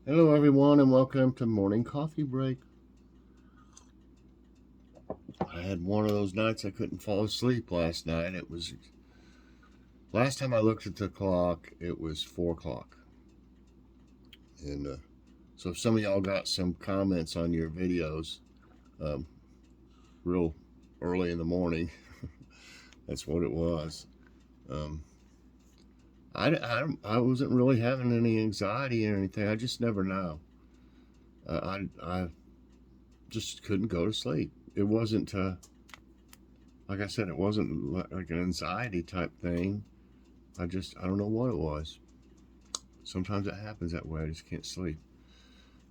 Hello everyone and welcome to Morning Coffee Break. I had one of those nights I couldn't fall asleep last night. Last time I looked at the clock, it was 4 o'clock. And so if some of y'all got some comments on your videos um, real early in the morning, that's what it was. Um, I wasn't really having any anxiety or anything. I just never know. I just couldn't go to sleep. It wasn't, like I said, it wasn't like an anxiety type thing. I don't know what it was. Sometimes it happens that way. I just can't sleep.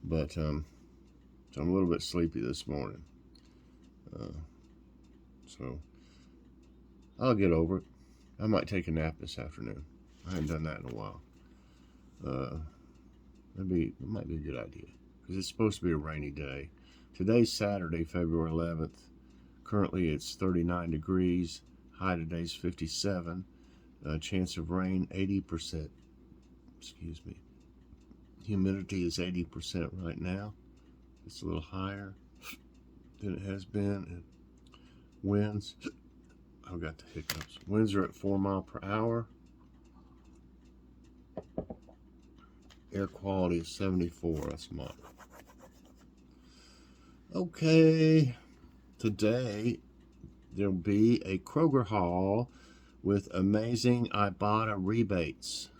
But, so I'm a little bit sleepy this morning. So I'll get over it. I might take a nap this afternoon. I haven't done that in a while. It might be a good idea because it's supposed to be a rainy day. Today's Saturday, February 11th. Currently it's 39 degrees. High today's 57. Chance of rain 80%. Excuse me. Humidity is 80% right now. It's a little higher than it has been. And winds, I've got the hiccups. Winds are at 4 miles per hour. Air quality is 74. That's mine. Okay. Today there'll be a Kroger haul with amazing Ibotta rebates.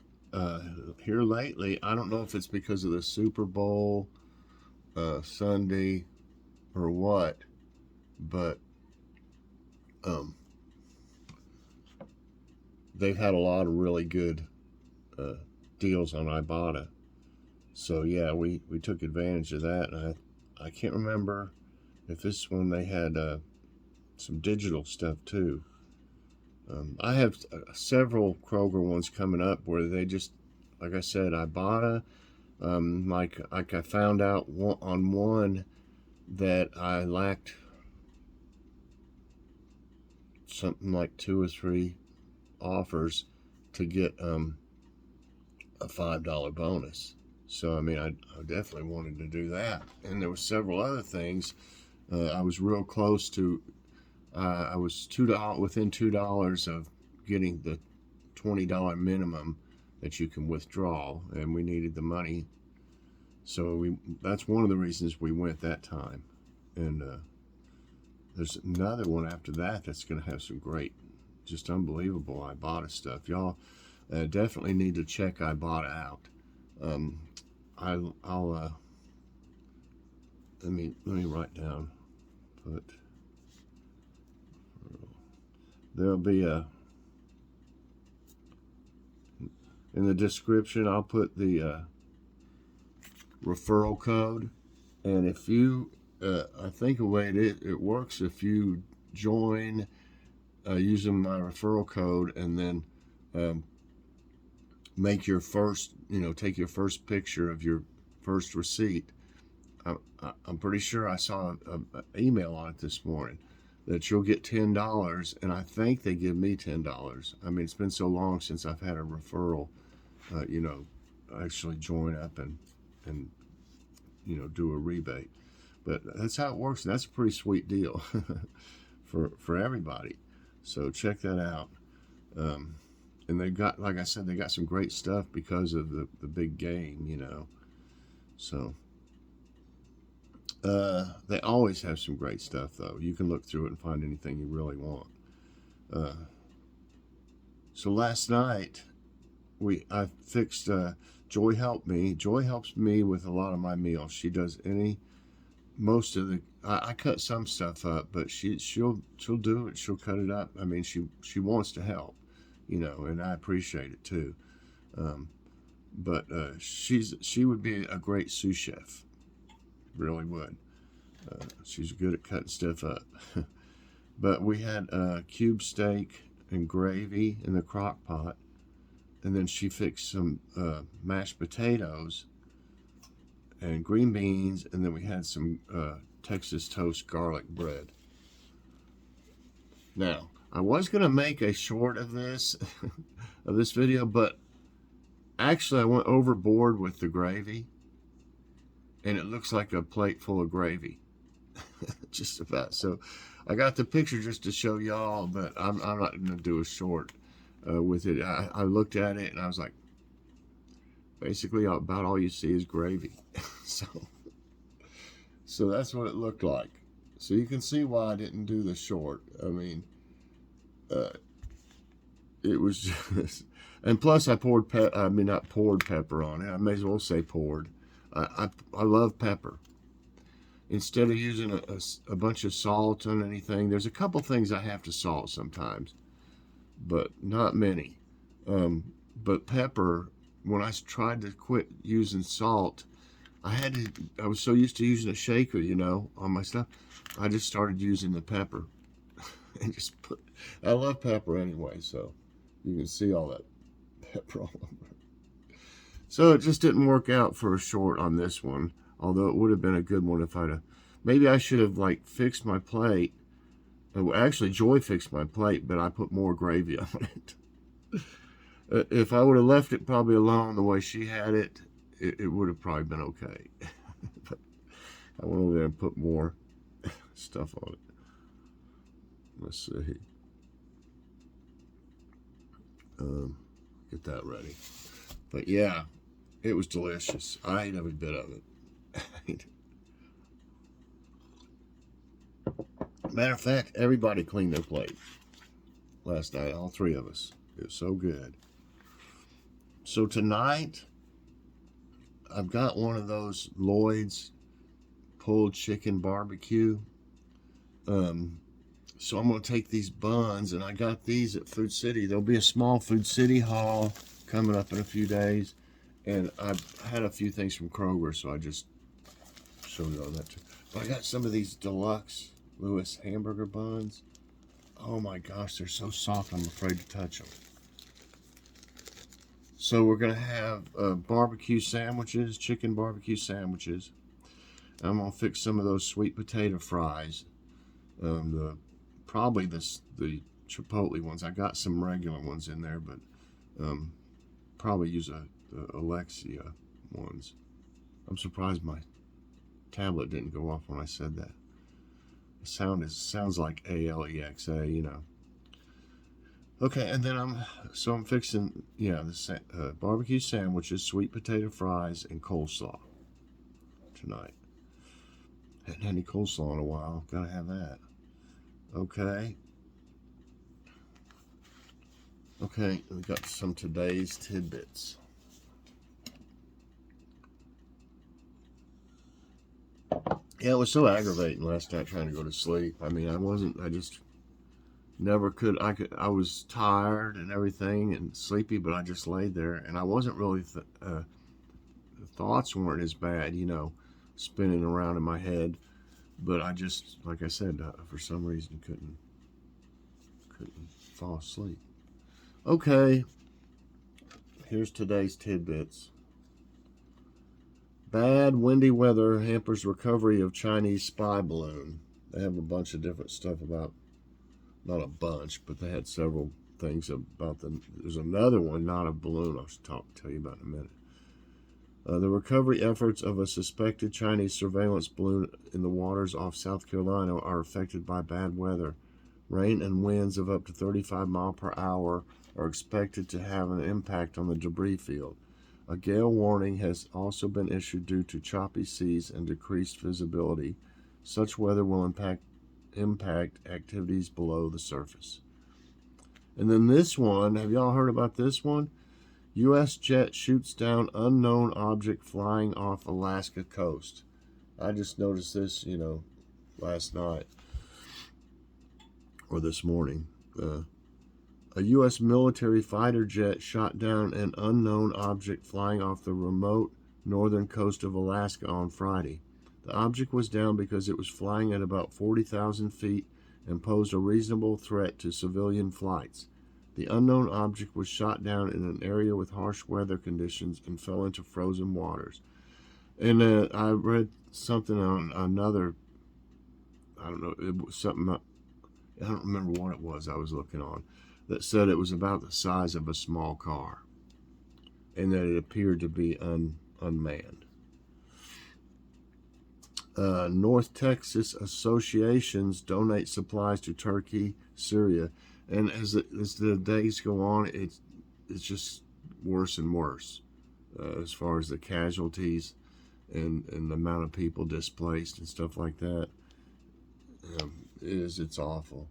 Here lately, I don't know if it's because of the Super Bowl Sunday or what, but they've had a lot of really good deals on Ibotta. So yeah, we took advantage of that. And I can't remember if this one they had some digital stuff too. I have several Kroger ones coming up where they just, like I said, Ibotta. Like I found out on one that I lacked something like 2 or 3 offers to get a $5 bonus. So I mean, I definitely wanted to do that. And there were several other things. I was real close to. I was within $2 of getting the $20 minimum that you can withdraw, and we needed the money. So that's one of the reasons we went that time. And there's another one after that that's going to have some great, just unbelievable Ibotta stuff. Y'all definitely need to check Ibotta out. I'll let me write down. There'll be in the description. I'll put the referral code, and if you, I think the way it works, if you join using my referral code, and then make your first, take your first picture of your first receipt. I'm pretty sure I saw an email on it this morning that you'll get $10, and I think they give me $10. I mean, it's been so long since I've had a referral, actually join up and do a rebate. But that's how it works, and that's a pretty sweet deal for everybody. So check that out. And they got, like I said, they got some great stuff because of the big game, So they always have some great stuff, though. You can look through it and find anything you really want. So last night, I fixed, Joy helped me. Joy helps me with a lot of my meals. She does most of the, I cut some stuff up, but she'll do it. She'll cut it up. I mean, she wants to help, and I appreciate it too. But she would be a great sous chef. Really would. She's good at cutting stuff up. But we had cube steak and gravy in the crock pot, and then she fixed some mashed potatoes and green beans, and then we had some Texas toast garlic bread. Now, I was going to make a short of this video, but actually I went overboard with the gravy. and it looks like a plate full of gravy. Just about. So I got the picture just to show y'all, but I'm not going to do a short with it. I looked at it and I was like, basically about all you see is gravy. So that's what it looked like. So you can see why I didn't do the short. I mean, it was just, and plus I poured not poured pepper on it. I may as well say poured. I love pepper. Instead of using a bunch of salt on anything, there's a couple things I have to salt sometimes, but not many. But pepper, when I tried to quit using salt, I was so used to using a shaker, on my stuff. I just started using the pepper and I love pepper anyway, so you can see all that pepper all over. So it just didn't work out for a short on this one, although it would have been a good one if maybe I should have fixed my plate. Actually, Joy fixed my plate, but I put more gravy on it. If I would have left it probably alone the way she had it, it would have probably been okay. But I went over there and put more stuff on it. Let's see. Get that ready. But yeah, it was delicious. I ate every bit of it. Matter of fact, everybody cleaned their plate last night, all three of us. It was so good. So tonight, I've got one of those Lloyd's pulled chicken barbecue. So I'm going to take these buns, and I got these at Food City. There'll be a small Food City haul coming up in a few days. And I've had a few things from Kroger, so I just showed you all that too. But I got some of these deluxe Lewis hamburger buns. Oh my gosh, they're so soft, I'm afraid to touch them. So we're going to have barbecue sandwiches, chicken barbecue sandwiches. I'm going to fix some of those sweet potato fries. Probably the Chipotle ones. I got some regular ones in there, but probably use the Alexia ones. I'm surprised my tablet didn't go off when I said that. The sounds like Alexa, Okay, and then I'm fixing the barbecue sandwiches, sweet potato fries, and coleslaw tonight. Hadn't had any coleslaw in a while. Gotta have that. Okay. Okay, we got some today's tidbits. Yeah, it was so aggravating last night trying to go to sleep. I mean, I just never could. I was tired and everything and sleepy, but I just laid there and I wasn't really, the thoughts weren't as bad, spinning around in my head. But I just, like I said, for some reason couldn't fall asleep. Okay, here's today's tidbits. Bad windy weather hampers recovery of Chinese spy balloon. They have a bunch of different stuff about, not a bunch, but they had several things about them. There's another one, not a balloon, I'll tell you about in a minute. The recovery efforts of a suspected Chinese surveillance balloon in the waters off South Carolina are affected by bad weather. Rain and winds of up to 35 miles per hour are expected to have an impact on the debris field. A gale warning has also been issued due to choppy seas and decreased visibility. Such weather will impact activities below the surface. And then this one, have y'all heard about this one? U.S. jet shoots down unknown object flying off Alaska coast. I just noticed this, last night or this morning. A U.S. military fighter jet shot down an unknown object flying off the remote northern coast of Alaska on Friday. The object was down because it was flying at about 40,000 feet and posed a reasonable threat to civilian flights. The unknown object was shot down in an area with harsh weather conditions and fell into frozen waters. And I read something on another, I don't know, it was something, I don't remember what it was I was looking on, that said it was about the size of a small car and that it appeared to be unmanned. North Texas associations donate supplies to Turkey, Syria, and as the days go on, it's just worse and worse as far as the casualties and the amount of people displaced and stuff like that. It's awful.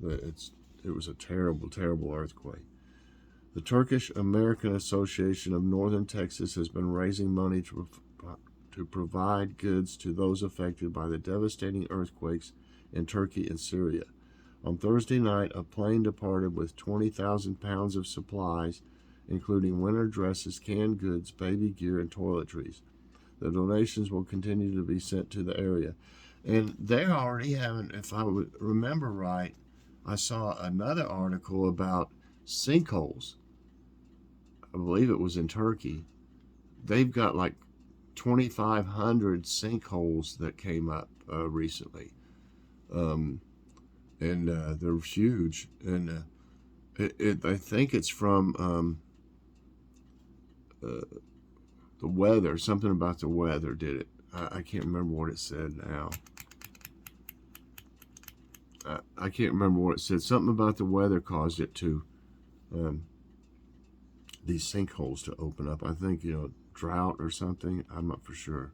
It was a terrible, terrible earthquake. The Turkish American Association of Northern Texas has been raising money to provide goods to those affected by the devastating earthquakes in Turkey and Syria. On Thursday night, a plane departed with 20,000 pounds of supplies, including winter dresses, canned goods, baby gear, and toiletries. The donations will continue to be sent to the area. And they're already having, if I would remember right, I saw another article about sinkholes. I believe it was in Turkey. They've got like 2,500 sinkholes that came up recently. And they're huge. And I think it's from the weather. Something about the weather did it. I can't remember what it said now. I can't remember what it said. Something about the weather caused it to, these sinkholes to open up. I think, drought or something. I'm not for sure.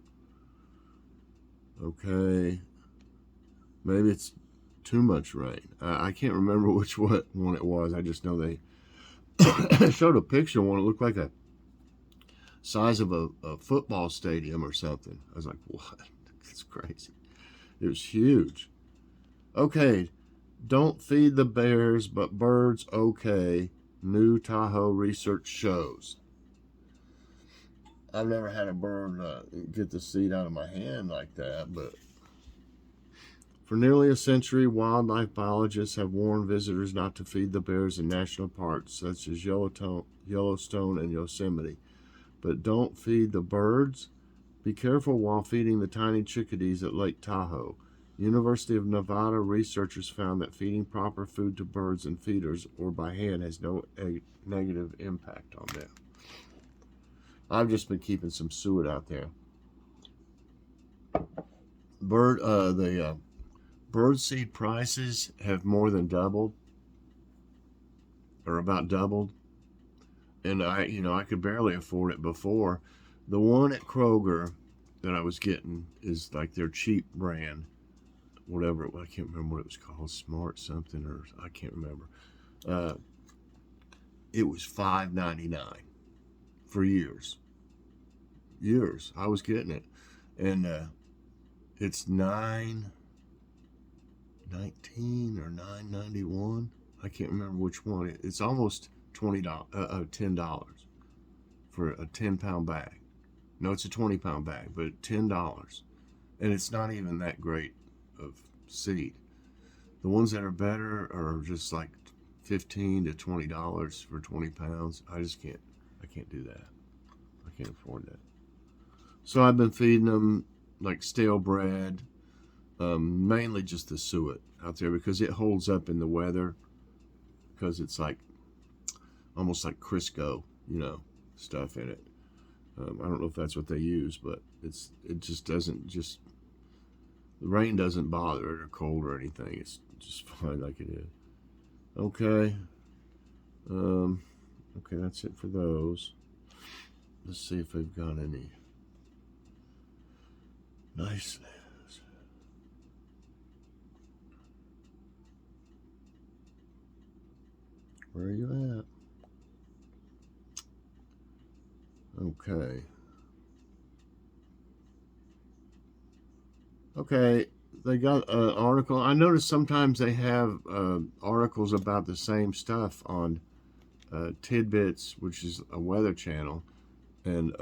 Okay. Maybe it's too much rain. I can't remember which one it was. I just know they showed a picture of one. It looked like a size of a football stadium or something. I was like, what? It's crazy. It was huge. Okay, don't feed the bears, but birds okay. New Tahoe research shows. I've never had a bird get the seed out of my hand like that, but for nearly a century, wildlife biologists have warned visitors not to feed the bears in national parks such as Yellowstone and Yosemite. But don't feed the birds. Be careful while feeding the tiny chickadees at Lake Tahoe. University of Nevada researchers found that feeding proper food to birds and feeders or by hand has no negative impact on them. I've just been keeping some suet out there. The bird seed prices have more than doubled, or about doubled, and I could barely afford it before. The one at Kroger that I was getting is like their cheap brand, whatever. I can't remember what it was called, Smart something, or I can't remember. It was $5.99 for years. I was getting it, and it's $9.19 or $9.91. I can't remember which one. It's almost $10 for a 10-pound bag. No, it's a 20-pound bag, but $10, and it's not even that great of seed. The ones that are better are just like $15 to $20 for 20 pounds. I can't do that. I can't afford that. So I've been feeding them like stale bread, mainly just the suet out there because it holds up in the weather, because it's like almost like Crisco, stuff in it. I don't know if that's what they use, but it just doesn't the rain doesn't bother it or cold or anything. It's just fine like it is. Okay. Okay, that's it for those. Let's see if they've got any nice news. Where are you at? Okay. Okay, they got an article. I noticed sometimes they have articles about the same stuff on Tidbits, which is a weather channel, and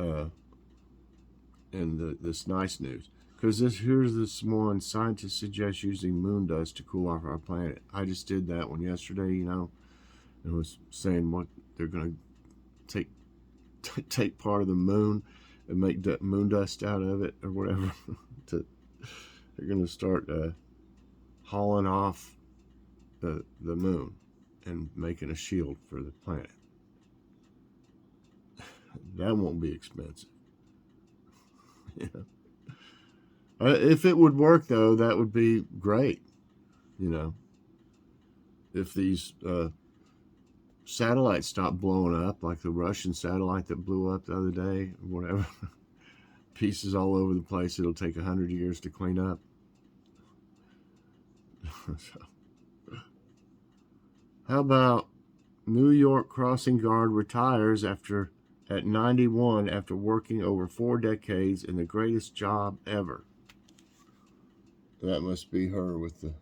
this nice news. Because here's this one: scientists suggest using moon dust to cool off our planet. I just did that one yesterday. It was saying what they're going to take part of the moon and make moon dust out of it or whatever. They're going to start hauling off the moon and making a shield for the planet. That won't be expensive. If it would work, though, that would be great. You know, if these satellites stop blowing up, like the Russian satellite that blew up the other day, whatever, pieces all over the place, it'll take 100 years to clean up. So, how about New York crossing guard retires at 91 after working over 4 decades in the greatest job ever? That must be her with the...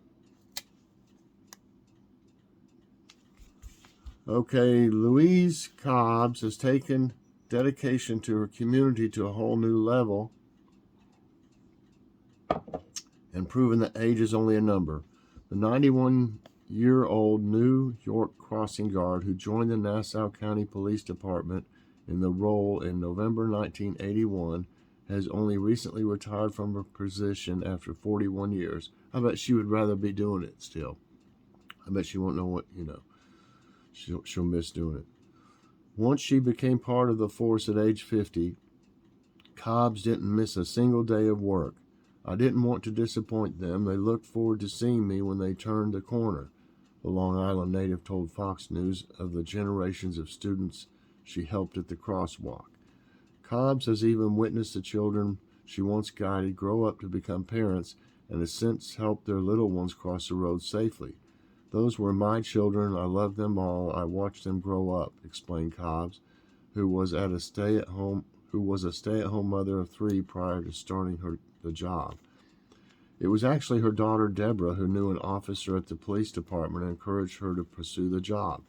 Okay, Louise Cobbs has taken dedication to her community to a whole new level and proven that age is only a number. The 91-year-old New York crossing guard who joined the Nassau County Police Department in the role in November 1981 has only recently retired from her position after 41 years. I bet she would rather be doing it still. I bet she won't know what, she'll miss doing it. Once she became part of the force at age 50, Cobbs didn't miss a single day of work. I didn't want to disappoint them. They looked forward to seeing me when they turned the corner. The Long Island native told Fox News of the generations of students she helped at the crosswalk. Cobbs has even witnessed the children she once guided grow up to become parents and has since helped their little ones cross the road safely. Those were my children. I loved them all. I watched them grow up, explained Cobbs, who was a stay-at-home mother of 3 prior to starting the job. It was actually her daughter Deborah who knew an officer at the police department and encouraged her to pursue the job.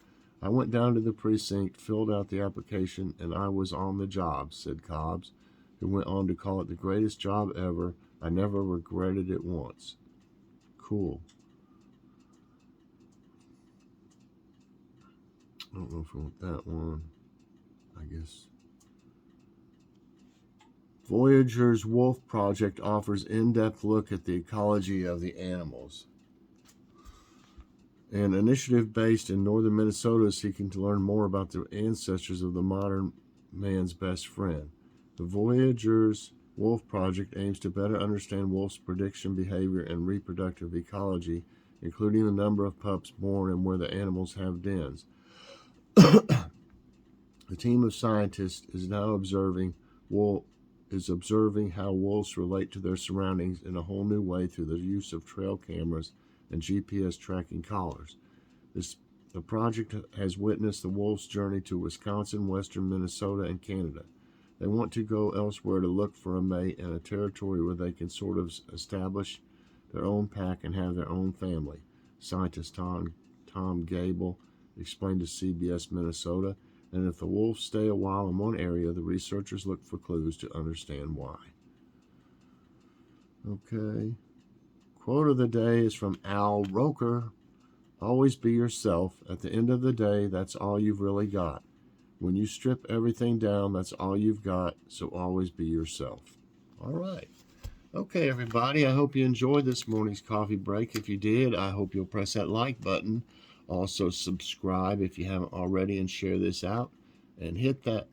I went down to the precinct, filled out the application, and I was on the job, said Cobbs, who went on to call it the greatest job ever. I never regretted it once. Cool. I don't know if I want that one. I guess. Voyager's Wolf Project offers in-depth look at the ecology of the animals. An initiative based in northern Minnesota is seeking to learn more about the ancestors of the modern man's best friend. The Voyager's Wolf Project aims to better understand wolves' prediction, behavior, and reproductive ecology, including the number of pups born and where the animals have dens. The team of scientists is now observing how wolves relate to their surroundings in a whole new way through the use of trail cameras and GPS tracking collars. The project has witnessed the wolves' journey to Wisconsin, western Minnesota, and Canada. They want to go elsewhere to look for a mate and a territory where they can sort of establish their own pack and have their own family. Scientist Tom Gable explained to CBS Minnesota. And if the wolves stay a while in one area, the researchers look for clues to understand why. Okay. Quote of the day is from Al Roker. Always be yourself. At the end of the day, that's all you've really got. When you strip everything down, that's all you've got, so always be yourself. All right. Okay, everybody, I hope you enjoyed this morning's coffee break. If you did, I hope you'll press that like button. Also, subscribe if you haven't already and share this out. And hit that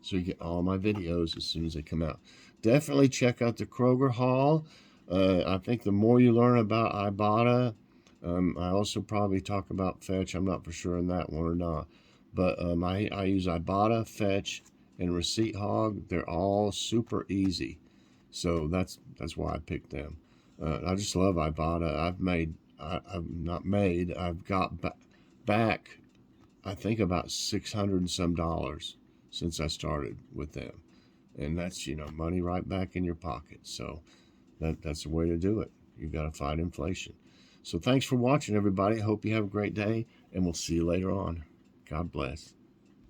so you get all my videos as soon as they come out. Definitely check out the Kroger haul. I think the more you learn about Ibotta, I also probably talk about Fetch. I'm not for sure on that one or not. But I use Ibotta, Fetch, and Receipt Hog. They're all super easy. So that's why I picked them. I just love Ibotta. I've got back, I think, about $600 and some since I started with them. And that's, money right back in your pocket. So that's the way to do it. You've got to fight inflation. So thanks for watching, everybody. I hope you have a great day, and we'll see you later on. God bless.